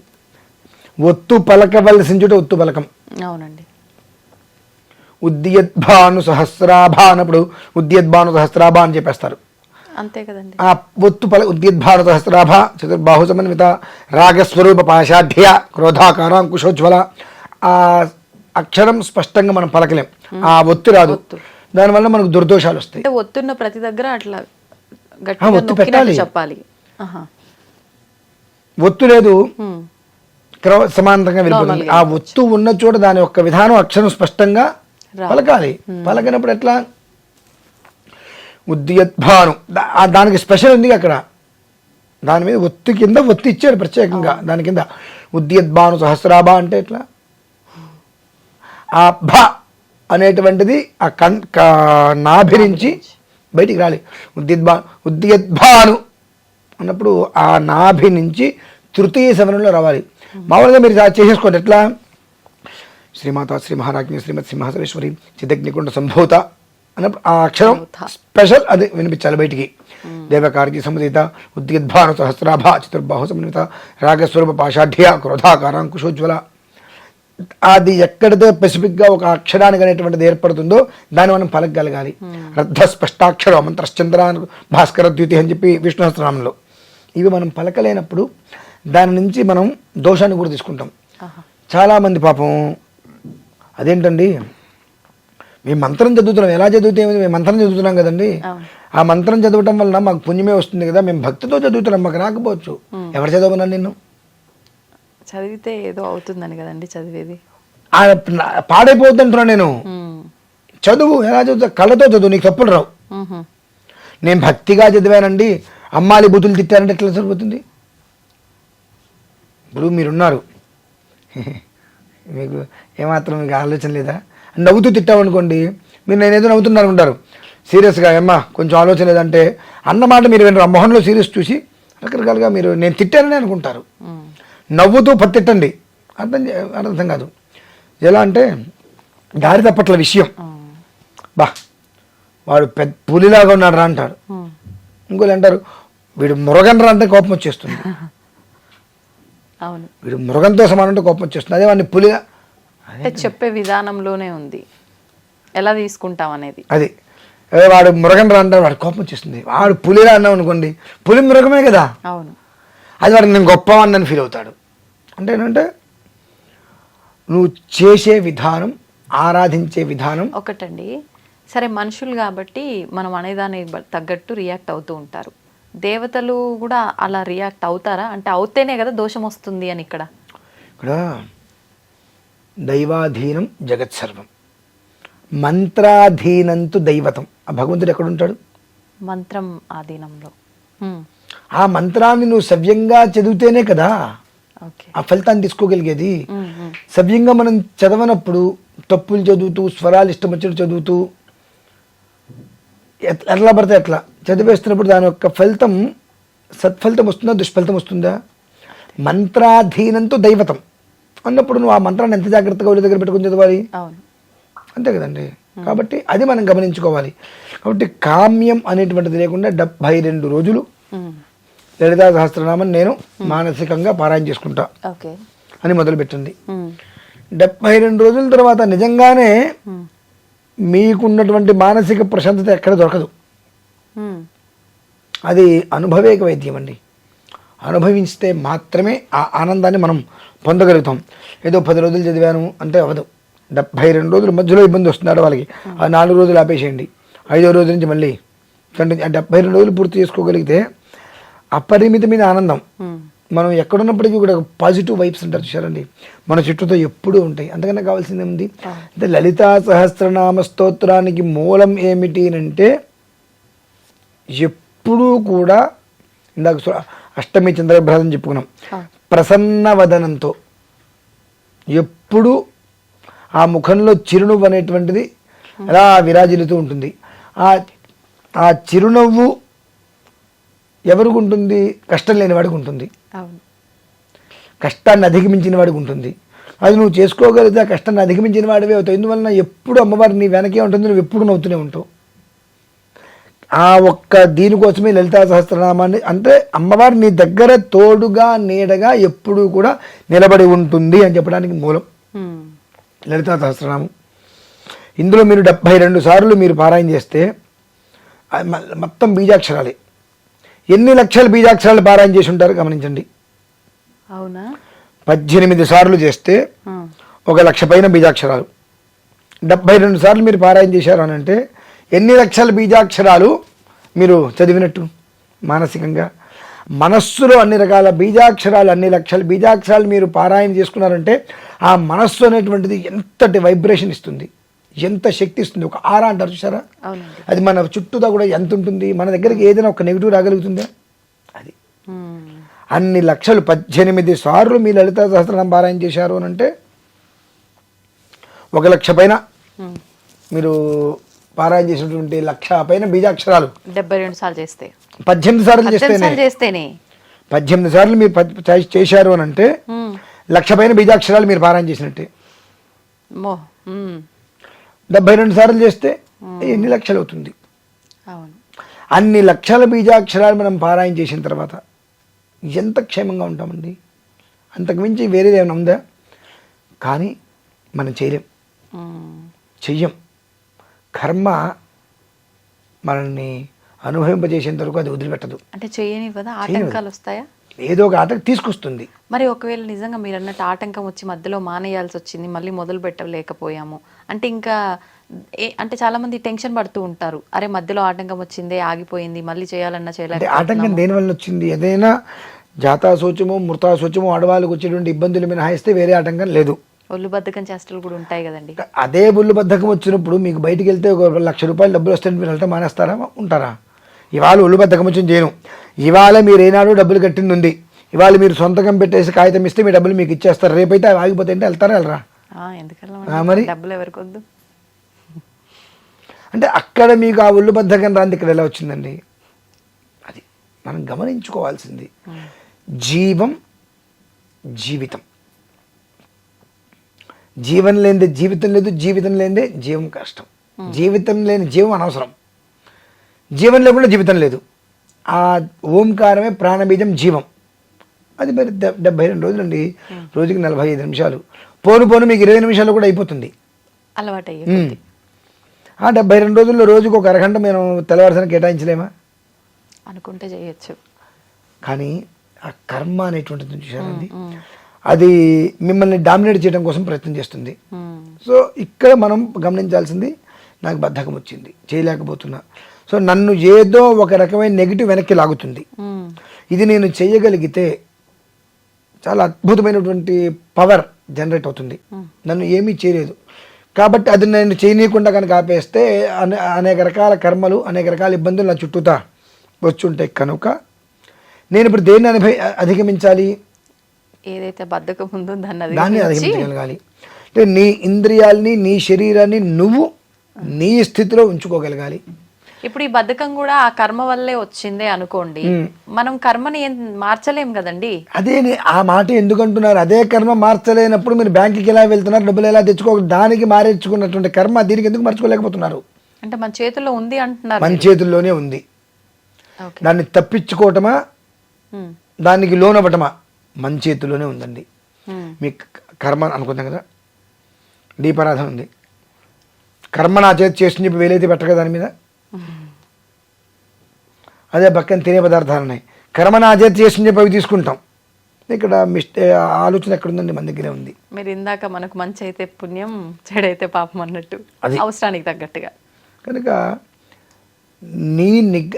ఒత్తు పలకవలసిన చోట ఒత్తు పలకం. అవునండి. ఉద్యద్భాను సహస్రాభ అన్నప్పుడు ఉద్యద్భాను సహస్రాభ అని చెప్పేస్తారు. అంతే కదండి. ఆ ఒత్తు ఉద్యద్భాను సహస్రాభ చతుర్బాహు సమన్విత రాగస్వరూప పాషాఢ్య క్రోధాకారాంకుశోజ్వల. ఆ అక్షరం స్పష్టంగా మనం పలకలేం, ఆ ఒత్తు రాదు. దానివల్ల మనకు దుర్దోషాలు వస్తాయి. ఒత్తున్న ప్రతి దగ్గర అట్లా ఒత్తు పెట్టాలి, చెప్పాలి. ఒత్తు లేదు, సమాంతరంగా వెళ్ళిపోతుంది. ఆ ఒత్తు ఉన్న చోట దాని యొక్క విధానం అక్షరం స్పష్టంగా పలకాలి. పలకినప్పుడు ఎట్లా? ఉద్యద్భాను, దానికి స్పెషల్ ఉంది అక్కడ. దాని మీద ఒత్తు కింద ఒత్తి ఇచ్చాడు ప్రత్యేకంగా. దాని కింద ఉద్యద్భాను సహస్రాభ అంటే ఎట్లా? ఆ భ అనేటువంటిది ఆ నాభి నుంచి బయటికి రాలి. ఉద్యద్భాను అన్నప్పుడు ఆ నాభి నుంచి తృతీయ శవనంలో రావాలి. మామూలుగా మీరు చేసేసుకోండి. ఎట్లా? శ్రీమాత శ్రీ మహారాజ్ఞి శ్రీమతి సింహాసనేశ్వరి చిదగ్నికుండ సంభూత అన్నప్పుడు ఆ అక్షరం స్పెషల్ అది వినిపించాలి బయటికి. దేవకార్కి సముదిత ఉద్యద్భాను సహస్రాభ చతుర్బాహు సమన్విత రాగస్వరూప పాషాఢ్య క్రోధాకారాంకుశోజ్వల. అది ఎక్కడితో స్పెసిఫిక్గా ఒక అక్షరానికి అనేటువంటిది ఏర్పడుతుందో దాన్ని మనం పలకగలగాలి. రద్ధ స్పష్టాక్షరం మంత్రశ్చంద్ర భాస్కర ద్యుతి అని చెప్పి విష్ణు సహస్రనామంలో. ఇవి మనం పలకలేనప్పుడు దాని నుంచి మనం దోషాన్ని కూడా తీసుకుంటాం. చాలామంది పాపం అదేంటండి మేము మంత్రం చదువుతున్నాం, ఎలా చదివితే మేము మంత్రం చదువుతున్నాం కదండి, ఆ మంత్రం చదవటం వల్ల మాకు పుణ్యమే వస్తుంది కదా, మేము భక్తితో చదువుతున్నాం, మాకు రాకపోవచ్చు. ఎవరు చదవమన్నాను నిన్ను? చదివితే ఏదో అవుతుందని కదండి చదివేది. పాడైపోతుంటున్నా నేను. చదువు ఎలా చదువుతా? కళ్ళతో చదువు, నీకు తప్పులు రావు. నేను భక్తిగా చదివానండి, అమ్మాలి బుద్ధులు తిట్టారంటే ఎట్లా సరిపోతుంది? ఇప్పుడు మీరున్నారు, మీకు ఏమాత్రం మీకు ఆలోచన లేదా? నవ్వుతూ తిట్టామనుకోండి, మీరు నేనేదో నవ్వుతున్నారు ఉంటారు. సీరియస్గా ఏమ్మా కొంచెం ఆలోచన లేదంటే అన్నమాట మీరు వినరు. ఆ మొహంలో సీరియస్ చూసి రకరకాలుగా మీరు నేను తిట్టానని అనుకుంటారు. నవ్వుతూ తిట్టండి, అర్థం కాదు. ఎలా అంటే దారి తప్పట్ల విషయం, బా వాడు పెద్ద పులిలాగా ఉన్నాడు రా అంటాడు. ఇంకోళ్ళు అంటారు వీడు మృగన్ రా అంటే కోపం వచ్చేస్తుంది. అవును, వీడు మృగంతో సమానం అంటే కోపం వచ్చేస్తుంది. అదే వాడిని పులిగా చెప్పే విధానంలోనే ఉంది, ఎలా తీసుకుంటాం అనేది. అది వాడు మృగన్ రా అంటాడు, వాడు కోపం వచ్చేస్తుంది. వాడు పులిలా అన్నావు అనుకోండి, పులి మృగమే కదా. అవును, అది వాడికి నేను గొప్పవాడిని ఫీల్ అవుతాడు. అంటే ఏంటంటే నువ్వు చేసే విధానం, ఆరాధించే విధానం ఒకటండి. సరే మనుషులు కాబట్టి మనం అనేదాన్ని తగ్గట్టు రియాక్ట్ అవుతూ ఉంటారు. దేవతలు కూడా అలా రియాక్ట్ అవుతారా? అంటే అవుతేనే కదా దోషం వస్తుంది అని. ఇక్కడ దైవాధీనం జగత్సర్వం, మంత్రాధీనంతు దైవతం. ఆ భగవంతుడు ఎక్కడుంటాడు? మంత్రం ఆధీనంలో. ఆ మంత్రాన్ని నువ్వు సవ్యంగా చదివితేనే కదా ఓకే. ఆ ఫలితాన్ని తీసుకోగలిగేది. సవ్యంగా మనం చదవనప్పుడు తప్పులు చదువుతూ, స్వరాలు ఇష్టం వచ్చినట్టు చదువుతూ, ఎట్లా పడితే ఎట్లా చదివేస్తున్నప్పుడు దాని యొక్క ఫలితం సత్ఫలితం వస్తుందా, దుష్ఫలితం వస్తుందా? మంత్రాధీనంతో దైవతం అన్నప్పుడు నువ్వు ఆ మంత్రాన్ని ఎంత జాగ్రత్తగా ఒళ్ళు దగ్గర పెట్టుకుని చదవాలి, అంతే కదండి. కాబట్టి అది మనం గమనించుకోవాలి. కాబట్టి కామ్యం అనేటువంటిది లేకుండా 72 రోజులు లలితా సహస్రనామం నేను మానసికంగా పారాయణ చేసుకుంటా అని మొదలుపెట్టింది. 72 రోజుల తర్వాత నిజంగానే మీకున్నటువంటి మానసిక ప్రశాంతత ఎక్కడ దొరకదు. అది అనుభవేక వైద్యం అండి. అనుభవిస్తే మాత్రమే ఆ ఆనందాన్ని మనం పొందగలుగుతాం. ఏదో 10 రోజులు చదివాను అంటే అవ్వదు. 72 రోజుల మధ్యలో ఇబ్బంది వస్తున్నాడు వాళ్ళకి, ఆ 4 రోజులు ఆపేసేయండి, 5వ రోజు నుంచి మళ్ళీ కంటిన్యూ. 72 రోజులు పూర్తి చేసుకోగలిగితే అపరిమితమైన ఆనందం. మనం ఎక్కడున్నప్పటికీ కూడా పాజిటివ్ వైబ్స్ అంటారు చూసారండి, మన చుట్టూతో ఎప్పుడూ ఉంటాయి. అంతకన్నా కావాల్సింది ఏముంది అంటే లలితా సహస్రనామ స్తోత్రానికి మూలం ఏమిటి అంటే ఎప్పుడూ కూడా ఇందాక అష్టమి చంద్రభ్రాతం చెప్పుకున్నాం, ప్రసన్న వదనంతో ఎప్పుడు ఆ ముఖంలో చిరునవ్వు అనేటువంటిది అలా విరాజిల్లుతూ ఉంటుంది. ఆ చిరునవ్వు ఎవరికి ఉంటుంది? కష్టం లేని వాడికి ఉంటుంది, కష్టాన్ని అధిగమించిన వాడికి ఉంటుంది. అది నువ్వు చేసుకోగలిగితే ఆ కష్టాన్ని అధిగమించిన వాడివే అవుతావు. ఎందువలన ఎప్పుడు అమ్మవారు నీ వెనకే ఉంటుంది, నువ్వు ఎప్పుడు నవ్వుతూనే ఉంటావు. ఆ ఒక్క దీనికోసమే లలితా సహస్రనామాన్ని, అంటే అమ్మవారు నీ దగ్గర తోడుగా నీడగా ఎప్పుడూ కూడా నిలబడి ఉంటుంది అని చెప్పడానికి మూలం లలితా సహస్రనామం. ఇందులో మీరు 72 సార్లు మీరు పారాయణ చేస్తే మొత్తం బీజాక్షరాలే. ఎన్ని లక్షల బీజాక్షరాలు పారాయణ చేసి ఉంటారు గమనించండి. అవునా? 18 సార్లు చేస్తే 1,00,000 పైన బీజాక్షరాలు. 72 సార్లు మీరు పారాయణ చేశారు అని అంటే ఎన్ని లక్షల బీజాక్షరాలు మీరు చదివినట్టు మానసికంగా. మనస్సులో అన్ని రకాల బీజాక్షరాలు, అన్ని లక్షల బీజాక్షరాలు మీరు పారాయణ చేసుకున్నారంటే ఆ మనస్సు అనేటువంటిది ఎంతటి వైబ్రేషన్ ఇస్తుంది, ఎంత శక్తి ఇస్తుంది. ఒక ఆరా అంటారు చూసారా, అది మన చుట్టూదా కూడా ఎంత ఉంటుంది. మన దగ్గరికి ఏదైనా ఒక నెగిటివ్ రాగలుగుతుందా? అది అన్ని లక్షలు 18 సార్లు మీ లలితా సహస్రనామం పారాయణ చేశారు అని అంటే 1,00,000 పైన మీరు పారాయణ చేసినటువంటి 1,00,000 పైన బీజాక్షరాలు 72 సార్లు చేస్తే, 18 సార్లు చేస్తేనే 18 సార్లు మీరు చేశారు అని అంటే 1,00,000 పైన బీజాక్షరాలు మీరు పారాయణ చేసినట్టే. 72 సార్లు చేస్తే ఎన్ని లక్షలు అవుతుంది? అన్ని లక్షల బీజాక్షరాలు మనం పారాయణ చేసిన తర్వాత ఎంత క్షేమంగా ఉంటామండి. అంతకుమించి వేరేది ఏమైనా ఉందా? కానీ మనం చెయ్యం. కర్మ మనల్ని అనుభవింపజేసేంత వరకు అది వదిలిపెట్టదు. అంటే చేయనివ్వదా? ఆటంకాలు వస్తాయా? ఏదో ఒక ఆటంకం తీసుకొస్తుంది. మరి ఒకవేళ నిజంగా మీరు అన్నట్టు ఆటంకం వచ్చి మధ్యలో మానేయాల్సి వచ్చింది, మళ్ళీ మొదలు పెట్టలేకపోయాము అంటే ఇంకా అంటే చాలా మంది టెన్షన్ పడుతూ ఉంటారు, అరే మధ్యలో ఆటంకం వచ్చింది, ఆగిపోయింది, మళ్ళీ చేయాలన్నా చేయలేక. ఆటంకం దేని వల్ల వచ్చింది? ఏదైనా జాతాశోచము మృతాశోచము ఆడవాళ్ళకి వచ్చేటువంటి ఇబ్బందులు మినహాయిస్తే వేరే ఆటంకం లేదు. ఒళ్ళు బద్ధకం చేష్టలు కూడా ఉంటాయి కదండి. అదే ఒళ్ళు బద్ధకం వచ్చినప్పుడు మీకు బయటికి వెళ్తే 1,00,000 రూపాయలు డబ్బులు వస్తే మీరు వెళ్ళటం మానేస్తారా? ఉంటారా? ఇవాళ ఒళ్ళు బద్ధకం వచ్చింది చేయను, ఇవాళ మీరు ఏనాడు డబ్బులు కట్టింది ఉంది, ఇవాళ మీరు సొంతకం పెట్టేసి కాగితం ఇస్తే మీ డబ్బులు మీకు ఇచ్చేస్తారు, రేపైతే అవి ఆగిపోతే అంటే వెళ్తారా వెళ్ళరా? మరి డబ్బులు ఎవరికి వద్దు అంటే అక్కడ మీకు ఆ ఒళ్ళు బద్ధకం రాంది ఇక్కడ ఎలా వచ్చిందండి? అది మనం గమనించుకోవాల్సింది. జీవితం జీవం లేనిదే జీవితం లేదు, జీవితం లేనిదే జీవం కష్టం, జీవితం లేని జీవం అనవసరం, జీవం లేకుండా జీవితం లేదు. ఆ ఓంకారమే ప్రాణబీజం జీవం. అది మరి 72 రోజులు అండి, రోజుకి 45 నిమిషాలు. పోను మీకు 20 నిమిషాలు కూడా అయిపోతుంది అలవాటు. ఆ 72 రోజుల్లో రోజుకు ఒక అరగంట మేము తెల్లవారుసన కేటాయించలేమా? అనుకుంటే చేయొచ్చు. కానీ ఆ కర్మ అనేటువంటిది చూసారండి, అది మిమ్మల్ని డామినేట్ చేయడం కోసం ప్రయత్నం చేస్తుంది. సో ఇక్కడ మనం గమనించాల్సింది, నాకు బద్ధకం వచ్చింది, చేయలేకపోతున్నా, సో నన్ను ఏదో ఒక రకమైన నెగిటివ్ వెనక్కి లాగుతుంది. ఇది నేను చేయగలిగితే చాలా అద్భుతమైనటువంటి పవర్ జనరేట్ అవుతుంది, నన్ను ఏమీ చేయలేదు. కాబట్టి అది నేను చేయనీయకుండా కనుక ఆపేస్తే అనేక రకాల కర్మలు, అనేక రకాల ఇబ్బందులు నా చుట్టూతా వచ్చుంటాయి. కనుక నేను ఇప్పుడు దేన్ని అధిగమించాలి? ఏదైతే బద్ధకం ఉందో దాన్ని అధిగమించగలగాలి. అంటే నీ ఇంద్రియాలని, నీ శరీరాన్ని నువ్వు నీ స్థితిలో ఉంచుకోగలగాలి. ఇప్పుడు ఈ బద్ధకం కూడా ఆ కర్మ వల్లే వచ్చిందే అనుకోండి, మనం కర్మని మార్చలేం కదండి. అదే ఆ మాట ఎందుకు అంటున్నారు? అదే కర్మ మార్చలేనప్పుడు మీరు బ్యాంకుకి ఎలా వెళ్తున్నారు, డబ్బులు ఎలా దానికి మారేర్చుకున్నటువంటి కర్మ దీనికి ఎందుకు మార్చుకోలేకపోతున్నారు? అంటే మన చేతుల్లో ఉంది అంటున్నారు. మన చేతుల్లోనే ఉంది. దాన్ని తప్పించుకోవటమా, దానికి లోనవ్వటమా మన చేతుల్లోనే ఉందండి. మీ కర్మ అనుకుందాం కదా, దీపారాధన ఉంది, కర్మ నా చేతి చేసి చెప్పి వేలైతే పెట్టరు కదా దాని మీద. అదే పక్కన తినే పదార్థాలు ఉన్నాయి, కర్మ నా చేతి చేసి చెప్పి అవి తీసుకుంటాం. ఇక్కడ ఆలోచన ఎక్కడ ఉందండి? మన దగ్గరే ఉంది. మీరు ఇందాక మనకు మంచి అయితే పుణ్యం, చెడైతే పాపం అన్నట్టు, అవసరానికి తగ్గట్టుగా. కనుక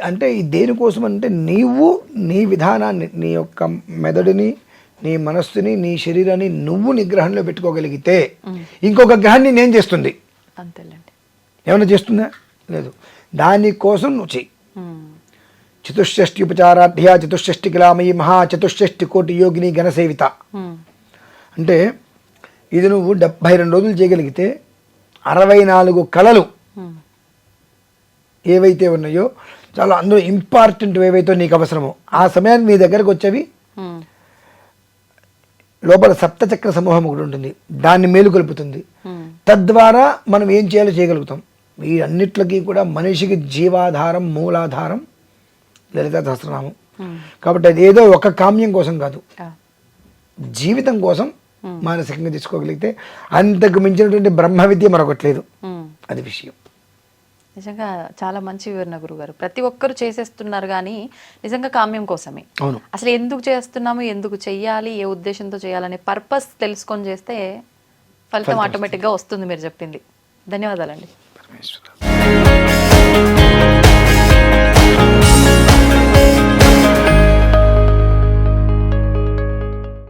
అంటే దేనికోసం అంటే నీవు నీ విధానాన్ని, నీ యొక్క మెదడుని, నీ మనస్సుని, నీ శరీరాన్ని నువ్వు నిగ్రహంలో పెట్టుకోగలిగితే ఇంకొక గ్రహాన్ని నేను చేస్తుంది. అంతేలేండి. ఏమైనా చేస్తుందా? లేదు. దానికోసం నువ్వు చెయ్యి. చతుషష్ఠి ఉపచారాఢ్య చతుషష్ఠి కిలామయి మహాచతుషష్ఠి కోటి యోగిని ఘనసేవిత. అంటే ఇది నువ్వు 72 రోజులు చేయగలిగితే 64 కళలు ఏవైతే ఉన్నాయో చాలా అందులో ఇంపార్టెంట్ ఏవైతే నీకు అవసరమో ఆ సమయానికి నీ దగ్గరకు వచ్చేవి. లోపల సప్తచక్ర సమూహం ఒకటి ఉంటుంది, దాన్ని మేలుకొల్పుతుంది. తద్వారా మనం ఏం చేయాలో చేయగలుగుతాం. ఈ అన్నిట్లకి కూడా మనిషికి జీవాధారం, మూలాధారం లలితా సహస్రనామం. కాబట్టి అది ఏదో ఒక కామ్యం కోసం కాదు, జీవితం కోసం మానసికంగా తీసుకోగలిగితే అంతకు మించినటువంటి బ్రహ్మ విద్య మరొకట్లేదు. అది విషయం. నిజంగా చాలా మంచి వివరణ గురుగారు. ప్రతి ఒక్కరు చేసేస్తున్నారు కానీ నిజంగా కామ్యం కోసమే. అవును. అసలు ఎందుకు చేస్తున్నాము, ఎందుకు చెయ్యాలి, ఏ ఉద్దేశంతో చేయాలనే పర్పస్ తెలుసుకొని చేస్తే ఫలితం ఆటోమేటిక్గా వస్తుంది మీరు చెప్పింది. ధన్యవాదాలండి. పరమేశ్వర.